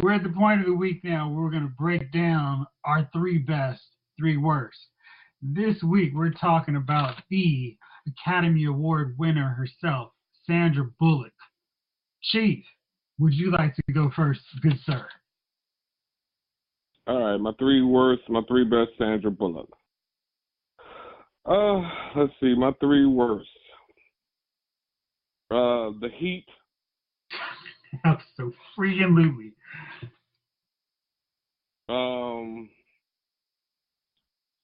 we're at the point of the week now where we're going to break down our three best, three worst. This week, we're talking about the Academy Award winner herself, Sandra Bullock. Chief, would you like to go first, good sir? All right, my three worst, my three best, Sandra Bullock. Let's see, my three worst. The Heat. So freaking loopy.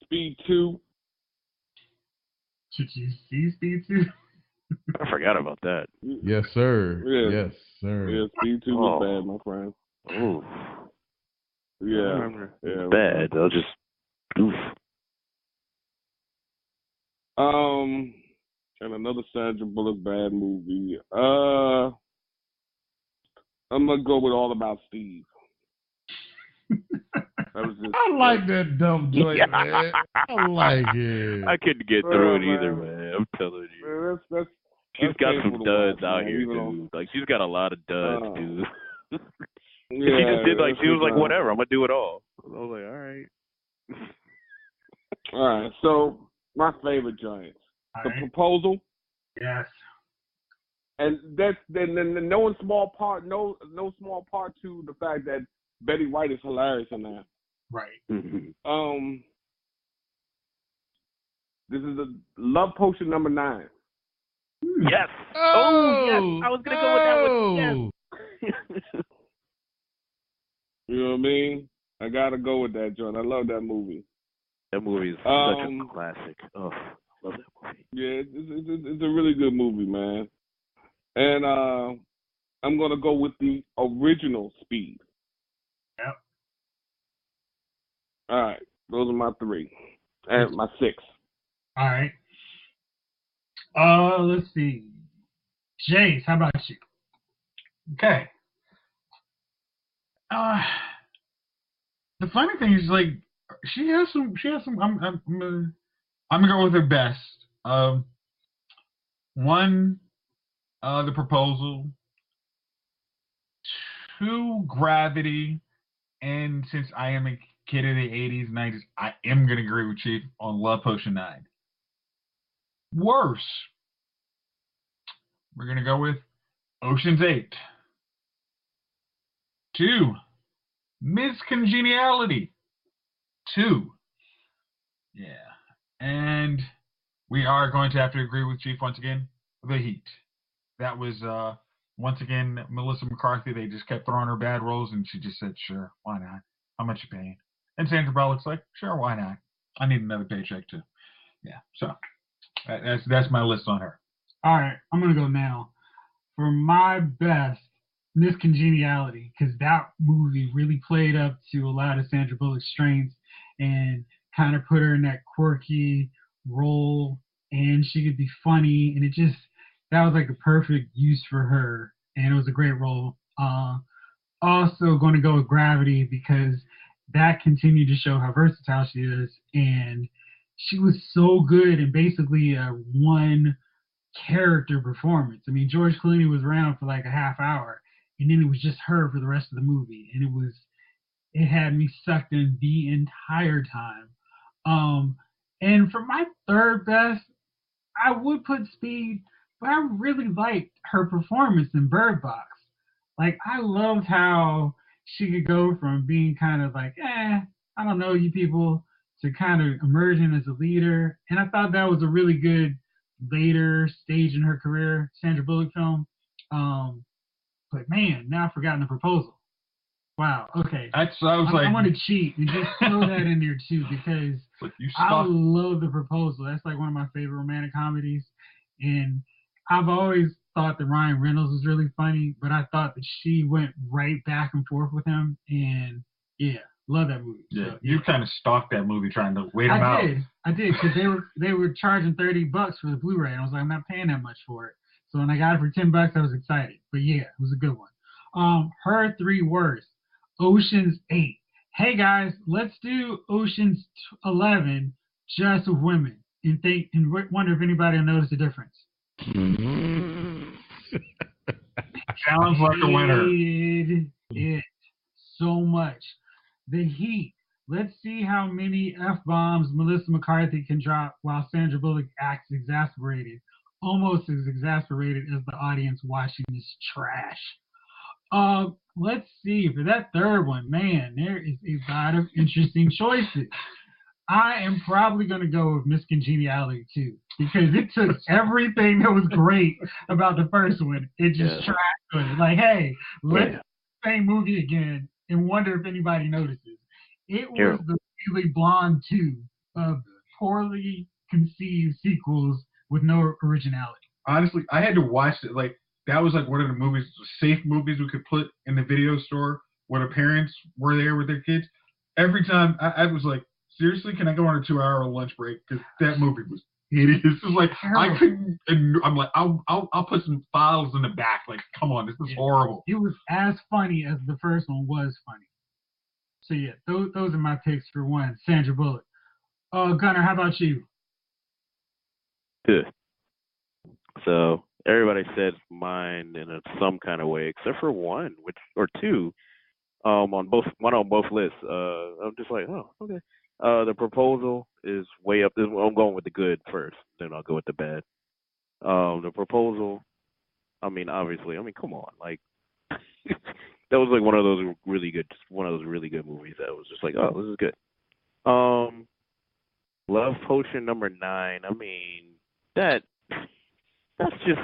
Speed 2. Did you see Speed 2? I forgot about that. Yes, sir. Yeah. Yes, sir. Yeah, Speed 2 was bad, my friend. Oh. Yeah. Bad. They'll just oof. And another Sandra Bullock bad movie. I'm gonna go with All About Steve. I like that dumb joint, man. I like it. I couldn't get through it either, man. I'm telling you. Man, she's got some duds out here, man. dude. Like, she's got a lot of duds, dude. Yeah, she just did, like, she was like, whatever, I'm going to do it all. I was like, all right. All right, so my favorite giants. The Proposal. Yes. And that's then no small part to the fact that Betty White is hilarious in that. Right. Mm-hmm. This is the Love Potion number 9. Yes. Oh yes. I was gonna go with that one. Yes. You know what I mean? I gotta go with that joint. I love that movie. That movie is such a classic. Oh, love that movie. Yeah, it's a really good movie, man. And I'm gonna go with the original Speed. Yep. All right, those are my 3, and my 6. All right. Let's see. Jace, how about you? Okay. The funny thing is, like, she has some. I'm gonna go with her best. One, The Proposal. 2, Gravity. And since I am a kid of the 80s and 90s, I am gonna agree with Chief on Love Potion 9. Worse, we're gonna go with Ocean's 8. 2, Miss Congeniality. 2. Yeah. And we are going to have to agree with Chief once again. The Heat. That was, once again, Melissa McCarthy. They just kept throwing her bad roles, and she just said, sure, why not? How much you paying? And Sandra Bullock's like, sure, why not? I need another paycheck, too. Yeah, so that's my list on her. All right, I'm going to go now. For my best, Miss Congeniality, because that movie really played up to a lot of Sandra Bullock's strengths and kind of put her in that quirky role, and she could be funny, and that was like a perfect use for her, and it was a great role. Also going to go with Gravity because that continued to show how versatile she is, and she was so good in basically a one character performance. I mean, George Clooney was around for like a half hour, and then it was just her for the rest of the movie, and it had me sucked in the entire time. And for my third best, I would put Speed, but I really liked her performance in Bird Box. Like, I loved how she could go from being kind of like, I don't know you people, to kind of emerging as a leader. And I thought that was a really good later stage in her career, Sandra Bullock film. But man, now I've forgotten The Proposal. Wow, okay. I want to cheat and just throw that in there too, because I love The Proposal. That's like one of my favorite romantic comedies. And I've always thought that Ryan Reynolds was really funny, but I thought that she went right back and forth with him. And yeah, love that movie. Yeah, so, you kind of stalked that movie trying to wait him out. I did, because they were charging $30 for the Blu-ray, and I was like, I'm not paying that much for it. So when I got it for $10, I was excited. But yeah, it was a good one. Her 3 worst. Ocean's 8. Hey guys, let's do Ocean's 11 just with women and wonder if anybody will notice the difference. Sounds like a winner. It so much. The Heat. Let's see how many F-bombs Melissa McCarthy can drop while Sandra Bullock acts exasperated, almost as exasperated as the audience watching this trash. Let's see. For that third one, man, there is a lot of interesting choices. I am probably going to go with Miss Congeniality too, because it took everything that was great about the first one. It just trashed on it. Like, hey, let's do the same movie again and wonder if anybody notices. It was the Legally Blonde 2 of poorly conceived sequels with no originality. Honestly, I had to watch it. Like, that was like one of the movies, safe movies we could put in the video store when the parents were there with their kids. Every time I was like, seriously, can I go on a 2-hour lunch break? Because that movie was hideous. It was like, I couldn't. I'm like, I'll put some files in the back. Like, come on, this is horrible. It was as funny as the first one was funny. So yeah, those are my picks for one. Sandra Bullock. Gunnar, how about you? Good. So everybody said mine in some kind of way, except for one, or two, on both lists. I'm just like, oh, okay. The Proposal is way up. I'm going with the good first, then I'll go with the bad. The Proposal. I mean, obviously. I mean, come on, like that was like one of those really good movies that was just like, oh, this is good. Love Potion number 9. I mean, that's just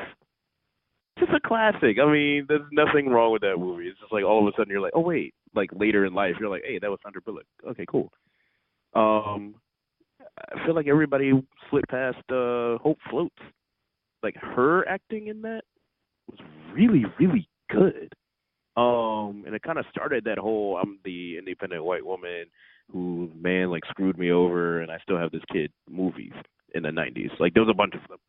a classic. I mean, there's nothing wrong with that movie. It's just like all of a sudden you're like, oh wait, like later in life you're like, hey, that was Sandra Bullock. Okay, cool. I feel like everybody slipped past Hope Floats. Like her acting in that was really, really good. And it kind of started that whole I'm the independent white woman whose man like screwed me over and I still have this kid movies in the 90s. Like there was a bunch of them.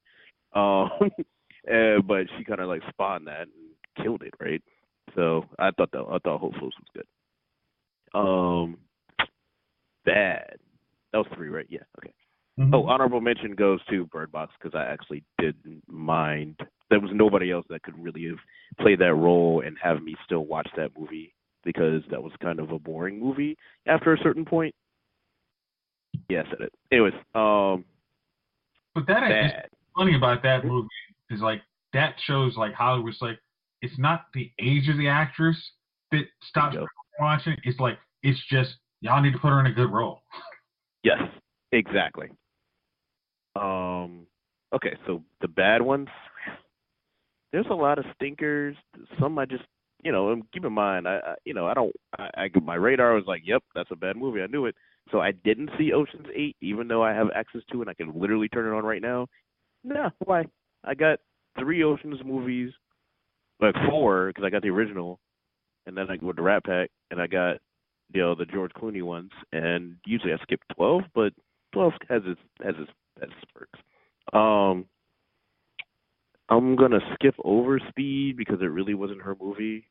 But she kind of like spawned that and killed it, right? So I thought Hope Floats was good. Bad. That was 3, right? Yeah. Okay. Mm-hmm. Oh, honorable mention goes to Bird Box because I actually didn't mind. There was nobody else that could really have played that role and have me still watch that movie because that was kind of a boring movie after a certain point. Yeah, I said it. Anyways, but that is funny about that movie is like that shows like Hollywood's like it's not the age of the actress that stops watching. It's like it's just y'all need to put her in a good role. Yes, exactly. Okay, so the bad ones. There's a lot of stinkers. Some I just, keep in mind, my radar was like, yep, that's a bad movie. I knew it. So I didn't see Ocean's 8, even though I have access to it and I can literally turn it on right now. Nah, why? I got 3 Ocean's movies, like 4, because I got the original, and then I with the Rat Pack, and I got, the George Clooney ones, and usually I skip 12, but 12 has its perks. I'm going to skip over Speed because it really wasn't her movie.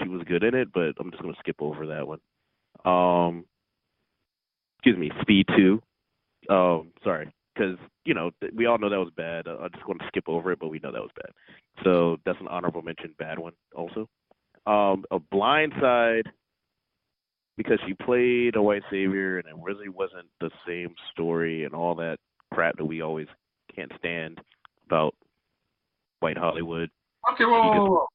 She was good in it, but I'm just going to skip over that one. Speed 2. Sorry, because, we all know that was bad. I just want to skip over it, but we know that was bad. So that's an honorable mention, bad one also. A Blind Side, because she played a white savior and it really wasn't the same story and all that crap that we always can't stand about white Hollywood. Okay, whoa.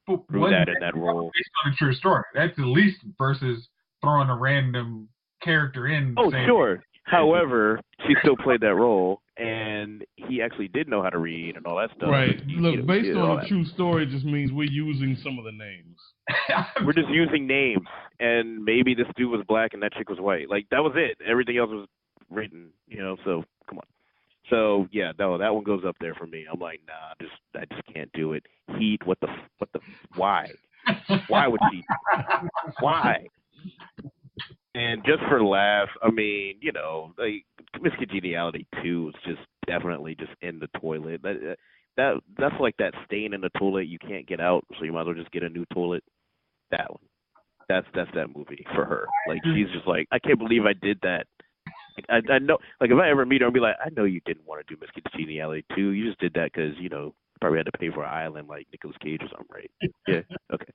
Threw that in that role. Based on a true story. That's at least versus throwing a random character in. Oh, sure. However, she still played that role, and he actually did know how to read and all that stuff. Right. Look, based on a true story just means we're using some of the names. We're just using names, and maybe this dude was black and that chick was white. Like, that was it. Everything else was written, so come on. So, yeah, no, that one goes up there for me. I'm like, nah, I just can't do it. Heat, why? Why would she? Why? And just for laughs, I mean, like Miss Congeniality 2 was just definitely just in the toilet. That's like that stain in the toilet you can't get out, so you might as well just get a new toilet. That one. That's that movie for her. Like she's just like, I can't believe I did that. Like, I know, like if I ever meet her, I'll be like, I know you didn't want to do Miss Congeniality 2. You just did that because probably had to pay for an island like Nicolas Cage or something, right? Yeah. Okay.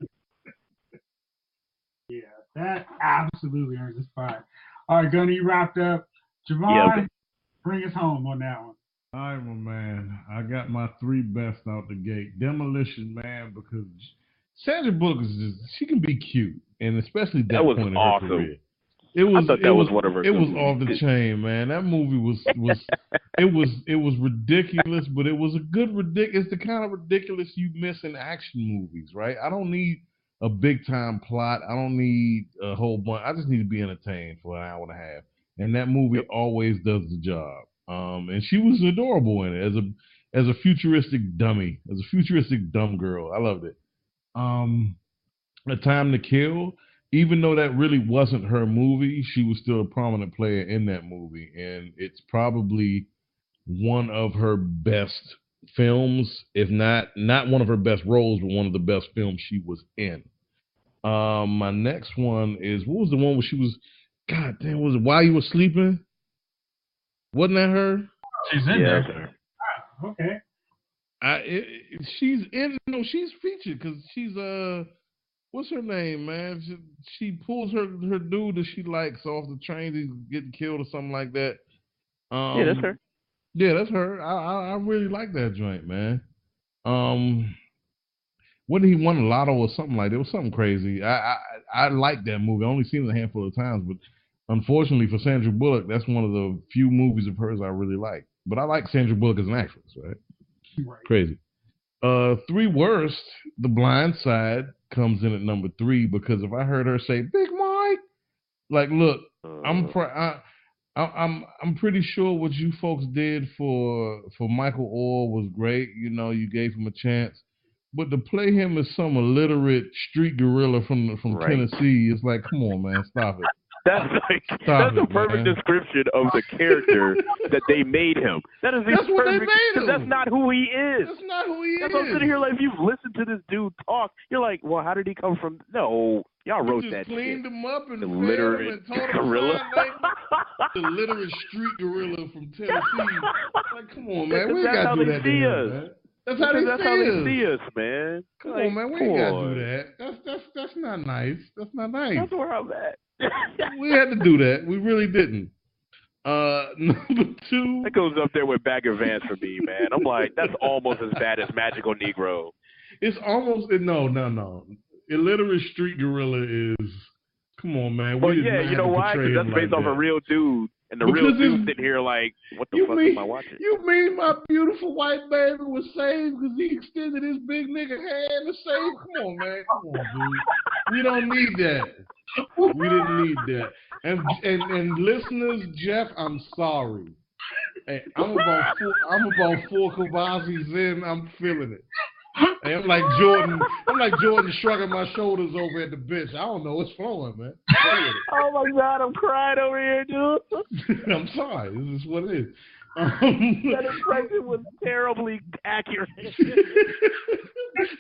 Yeah. That absolutely earns a spot. All right, Gunny, you wrapped up. Javon, bring us home on that one. All right, my man. I got my three best out the gate. Demolition Man, because Sandra Bullock is just, she can be cute, and especially at that was point in awesome. her career. I thought that was one of her. It was off the chain, man. That movie was it was ridiculous, but it was a good ridiculous. It's the kind of ridiculous you miss in action movies, right? I don't need a big time plot. I don't need a whole bunch. I just need to be entertained for an hour and a half, and that movie always does the job. And she was adorable in it as a futuristic dummy, as a futuristic dumb girl. I loved it. A Time to Kill. Even though that really wasn't her movie, she was still a prominent player in that movie, and it's probably one of her best films, if not one of her best roles, but one of the best films she was in. My next one is, what was the one where she was? God damn, was it While You Were Sleeping? Wasn't that her? She's in there. Okay. She's in. No, she's featured because she's what's her name, man? She pulls her dude that she likes off the train. He's getting killed or something like that. Yeah, that's her. Yeah, that's her. I really like that joint, man. When he won a lotto or something like that, it was something crazy. I like that movie. I only seen it a handful of times, but unfortunately for Sandra Bullock, that's one of the few movies of hers I really like. But I like Sandra Bullock as an actress, right? Crazy. Three worst, The Blind Side comes in at number 3 because if I heard her say Big Mike, like, look, I'm pretty sure what you folks did for Michael Orr was great. You know, you gave him a chance, but to play him as some illiterate street gorilla from Tennessee, it's like, come on, man, stop it. That's a perfect description of the character that they made him. That's what they made him. That's not who he is. That's not who he is. That's what I'm sitting here like, if you've listened to this dude talk, you're like, well, how did he come from? No, y'all wrote that shit. Cleaned him up and illiterate gorilla. The illiterate street gorilla from Tennessee. Like, come on, man, we ain't got to do that to him, man. That's how they see us, man. Come on, man, we ain't got to do that. That's not nice. That's not nice. That's where I'm at. We had to do that. We really didn't. Number 2. That goes up there with Bagger Vance for me, man. I'm like, that's almost as bad as Magical Negro. It's almost no. Illiterate street gorilla is. Come on, man. Well, yeah, you know why? Because that's based off a real dude. And the real dude sitting here like, what the fuck am I watching? You mean my beautiful white baby was saved because he extended his big nigga hand to save? Come on, man. Come on, dude. We don't need that. We didn't need that. And listeners, Jeff, I'm sorry. Hey, I'm about 4 Kavazis in. I'm feeling it. Hey, I'm like Jordan shrugging my shoulders over at the bench. I don't know. It's flowing, man. Oh my God, I'm crying over here, dude. I'm sorry. This is what it is. That impression was terribly accurate.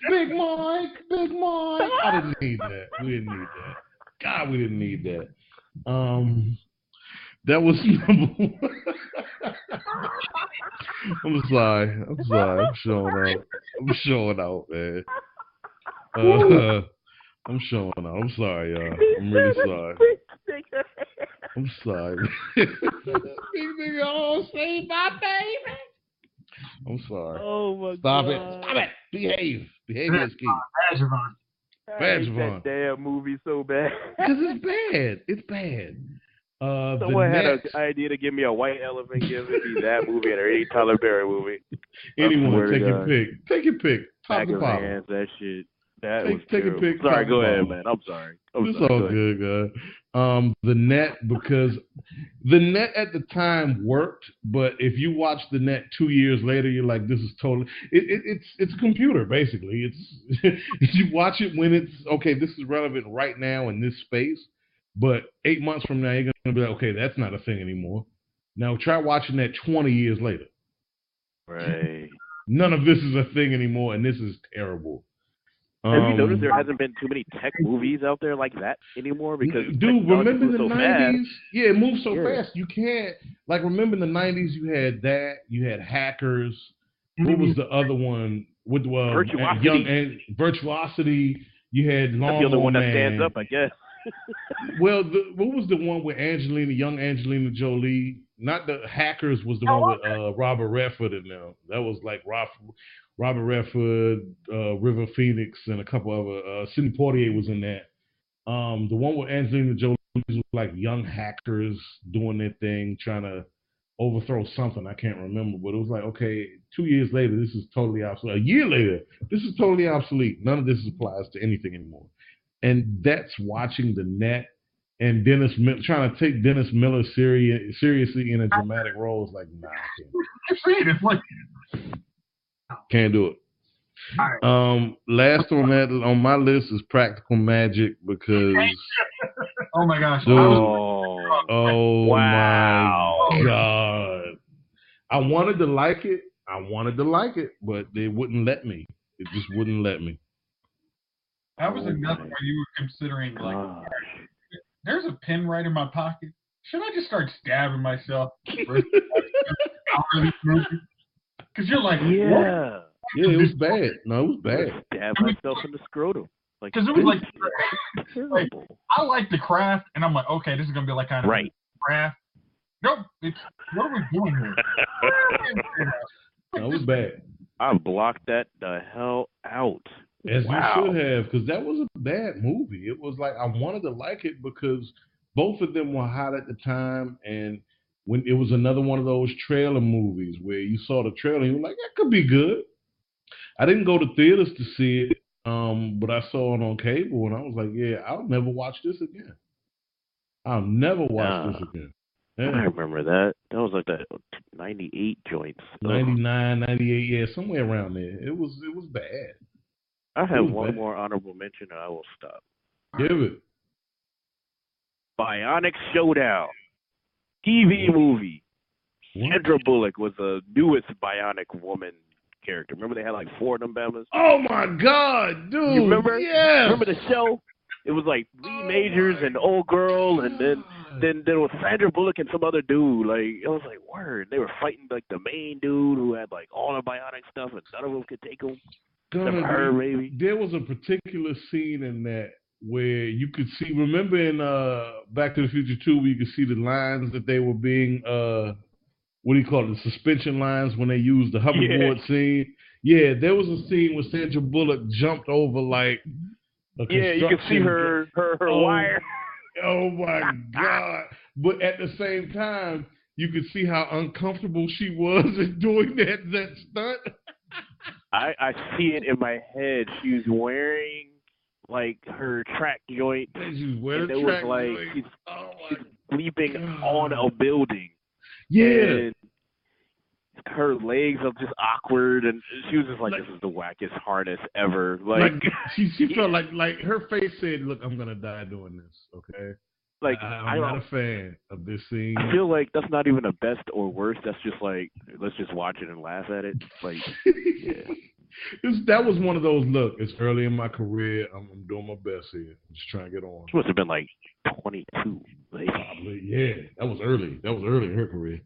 Big Mike. I didn't need that. We didn't need that. God, we didn't need that. That was number 1. I'm sorry. I'm showing out, man. I'm showing out. I'm sorry, y'all. I'm really sorry. I'm sorry. Big nigga, oh, save my baby. I'm sorry. Oh my God. Stop it. Behave. Behavior is key. Bad that damn movie so bad. Because it's bad. Someone had an idea to give me a white elephant, give me that movie and any Tyler Perry movie. Anyone, take your pick. Take your pick. Top to bottom. That shit. That was take a pick. Sorry, go ahead, man. I'm sorry. It's all good, guys. The Net, because the Net at the time worked, but if you watch the Net 2 years later, you're like, this is totally. It's a computer basically. It's you watch it when it's okay. This is relevant right now in this space, but 8 months from now, you're gonna be like, okay, that's not a thing anymore. Now try watching that 20 years later. Right. None of this is a thing anymore, and this is terrible. Have you noticed there hasn't been too many tech movies out there like that anymore? Because dude, remember the 90s? Fast. Yeah, it moved so fast. You can't remember in the 90s you had that, you had Hackers. What was the other one with Virtuosity. Virtuosity? You had Lawnmower That's the other one Man. that stands up, I guess. Well, what was the one with young Angelina Jolie? Not the Hackers was the one with Robert Redford in there. That was like Robert Redford, River Phoenix, and a couple other. Sidney Poitier was in that. The one with Angelina Jolie was like young hackers doing their thing, trying to overthrow something. I can't remember, but it was like, okay, 2 years later, this is totally obsolete. A year later, this is totally obsolete. None of this applies to anything anymore. And that's watching the net and trying to take Dennis Miller seriously in a dramatic role is like, nah, can't do it. Last on my list is Practical Magic because oh my gosh. Oh wow. My God. I wanted to like it, but they wouldn't let me. It just wouldn't let me. That was another one you were considering, like, there's a pin right in my pocket. Should I just start stabbing myself? Because you're like, yeah. What? Yeah, it was bad. No, it was bad. Stab myself in the scrotum. Because it was like, I like the craft, and I'm like, okay, this is going to be like kind of craft. Nope. What are we doing here? No, it was bad. I blocked that the hell out. As you should have, because that was a bad movie. It was like I wanted to like it because both of them were hot at the time, and when it was another one of those trailer movies where you saw the trailer and you were like, that could be good. I didn't go to theaters to see it, but I saw it on cable, and I was like, yeah, I'll never watch this again. I'll never watch this again. Yeah. I remember that. That was like the 98 joints. 99, 98, yeah, somewhere around there. It was bad. I have one more honorable mention, and I will stop. Give it. Bionic Showdown. TV movie. Sandra Bullock was the newest Bionic woman character. Remember they had like 4 of them Bamas? Oh my God, dude! You remember? Yeah. Remember the show? It was like Lee Majors and old girl, and then there was Sandra Bullock and some other dude. Like it was like word. They were fighting like the main dude who had like all the Bionic stuff, and none of them could take him. Her, maybe. There was a particular scene in that where you could see. Remember in Back to the Future 2, where you could see the lines that they were being what do you call it? The suspension lines when they used the hoverboard scene. Yeah, there was a scene where Sandra Bullock jumped over like a you could see her wire. Oh my God! But at the same time, you could see how uncomfortable she was in doing that stunt. I see it in my head. She was wearing like her track joint. She was wearing a track joint. She's leaping on a building. Yeah. And her legs are just awkward, and she was just like, "This is the wackest harness ever." Like she felt like her face said, "Look, I'm gonna die doing this." Okay. Like I'm not a fan of this scene. I feel like that's not even a best or worst. That's just like, let's just watch it and laugh at it. Like, yeah. That was one of those. Look, it's early in my career. I'm doing my best here. I'm just trying to get on. She must have been like 22. Like, probably, yeah. That was early. That was early in her career.